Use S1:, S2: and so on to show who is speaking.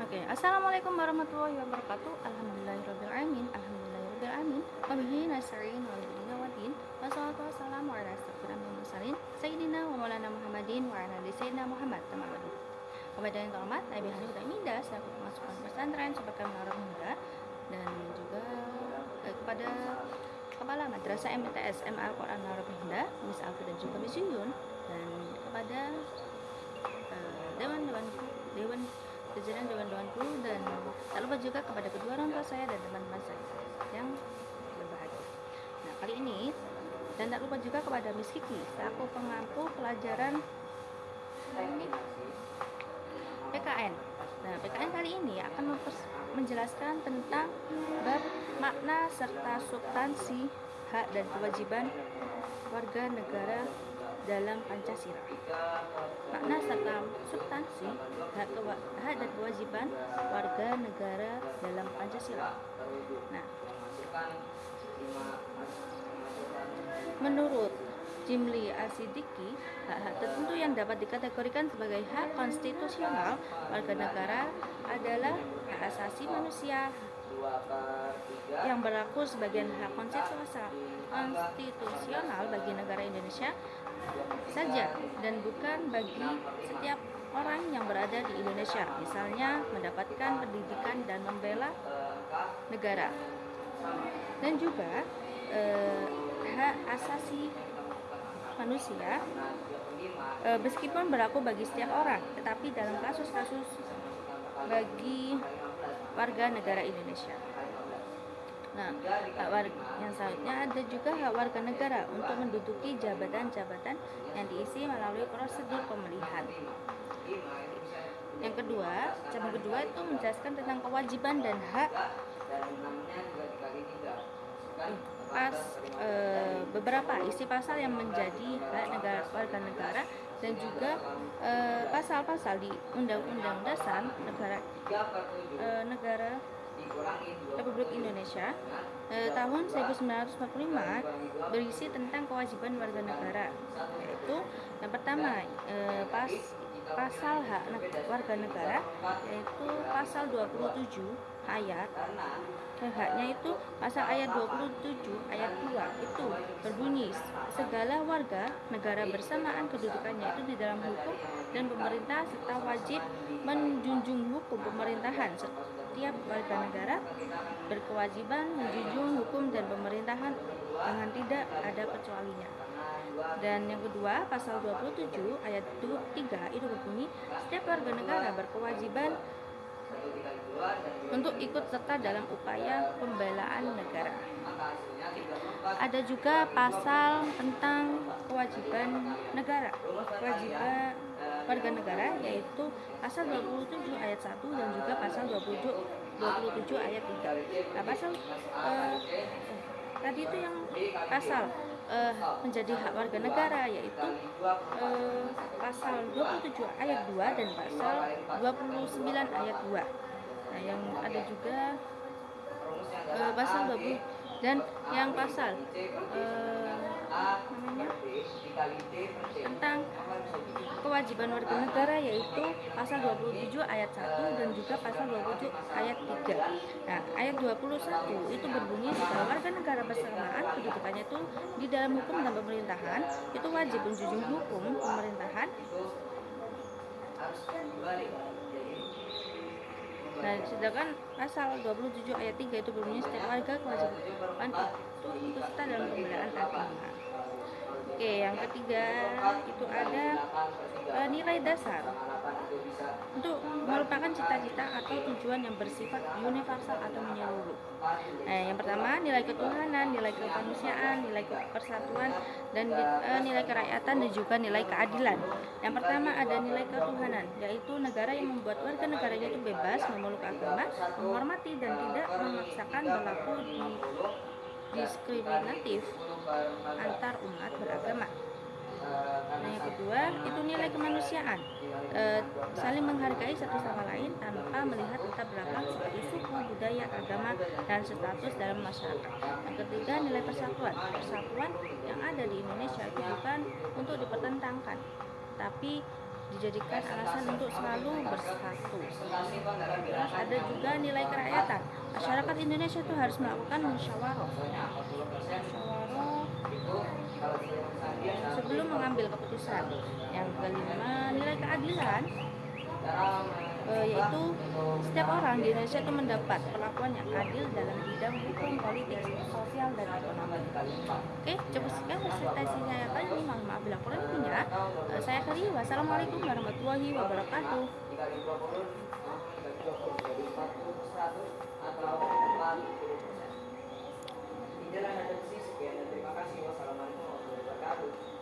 S1: Oke, assalamualaikum warahmatullahi wabarakatuh. Alhamdulillahirobbilalamin. Alhamdulillahirobbilalamin. Wabihi nasta'in wa bihi waddin. Wassalatu wassalamu ala asyrofil mursalin sayyidina wa maulana Muhammadin wa ala ali sayyidina Muhammad tamamadu. Kepada yang terhormat Nabi Hanif dan Minda selaku pemasukan pesantren sebagai menara muda dan juga kepada Kepala Madrasah MTS MA Al-Quran Menara Muda, Miss Alfi dan juga Miss Yuyun, dan kepada dewan jajaran dewan-dewanku, dan tak lupa juga kepada kedua orang tua saya dan teman-teman saya yang berbahagia. Nah, kali ini dan tak lupa juga kepada Miss Kiki selaku pengampu pelajaran PKN. Nah, PKN kali ini akan menjelaskan tentang bab makna serta substansi hak dan kewajiban warga negara dalam Pancasila. Makna serta substansi hak dan kewajiban warga negara dalam Pancasila. Nah, menurut Jimli Asidiki, hak-hak tertentu yang dapat dikategorikan sebagai hak konstitusional warga negara adalah hak asasi manusia yang berlaku sebagai hak konstitusional bagi negara Indonesia saja dan bukan bagi setiap orang yang berada di Indonesia, misalnya mendapatkan pendidikan dan membela negara. Dan juga hak asasi manusia meskipun berlaku bagi setiap orang, tetapi dalam kasus-kasus bagi warga negara Indonesia. Nah, yang selanjutnya ada juga hak warga negara untuk menduduki jabatan-jabatan yang diisi melalui prosedur pemilihan. Yang kedua, cabang kedua itu menjelaskan tentang kewajiban dan hak beberapa isi pasal yang menjadi hak warga negara dan juga pasal-pasal di Undang-Undang Dasar Negara Republik Indonesia tahun 1945 berisi tentang kewajiban warga negara, yaitu yang pertama pasal hak warga negara, yaitu pasal 27 haknya itu pasal ayat 27 ayat 2 itu berbunyi, segala warga negara bersamaan kedudukannya itu di dalam hukum dan pemerintah serta wajib menjunjung hukum pemerintahan. Setiap warga negara berkewajiban menjunjung hukum dan pemerintahan dengan tidak ada kecualinya. Dan yang kedua, pasal 27 ayat 3 itu berbunyi, setiap warga negara berkewajiban untuk ikut serta dalam upaya pembelaan negara. Ada juga pasal tentang kewajiban warga negara, yaitu pasal 27 ayat 1 dan juga pasal 27 ayat 3. Nah, pasal tadi itu yang pasal menjadi hak warga negara, yaitu pasal 27 ayat 2 dan pasal 29 ayat 2. Nah, yang ada juga pasal 20 dan yang pasal tentang kewajiban warga negara, yaitu pasal 27 ayat 1 dan juga pasal 27 ayat 3. Nah, ayat 21 itu berbunyi, segala warga negara bersamaan kedudukannya itu di dalam hukum dan pemerintahan itu wajib menjunjung hukum pemerintahan. Nah, sedangkan pasal 27 ayat 3 itu berbunyi, setiap warga kewajiban itu ikut serta dalam pembelaan agama. Oke, yang ketiga itu ada nilai dasar untuk merupakan cita-cita atau tujuan yang bersifat universal atau menyeluruh. Nah, yang pertama nilai ketuhanan, nilai kemanusiaan, nilai persatuan, dan nilai kerakyatan dan juga nilai keadilan. Yang pertama ada nilai ketuhanan, yaitu negara yang membuat warga negaranya itu bebas memeluk agama, menghormati dan tidak memaksakan berlaku diskriminatif antar umat beragama. Nah, yang kedua itu nilai kemanusiaan, saling menghargai satu sama lain tanpa melihat latar belakang seperti suku, budaya, agama, dan status dalam masyarakat. Yang ketiga nilai persatuan yang ada di Indonesia itu bukan untuk dipertentangkan, tapi dijadikan alasan untuk selalu bersatu. Terus ada juga nilai kerakyatan. Masyarakat Indonesia itu harus melakukan musyawarah sebelum mengambil keputusan. Yang kelima, nilai keadilan, yaitu setiap orang di Indonesia itu mendapat perlakuan yang adil dalam bidang hukum, politik, sosial, dan ekonomi. Oke, cukup sekian presentasi saya kali ini. Mohon maaf bila kurang lebihnya. Saya akhiri. Wassalamualaikum warahmatullahi wabarakatuh. Terima kasih. Wassalamualaikum warahmatullahi wabarakatuh.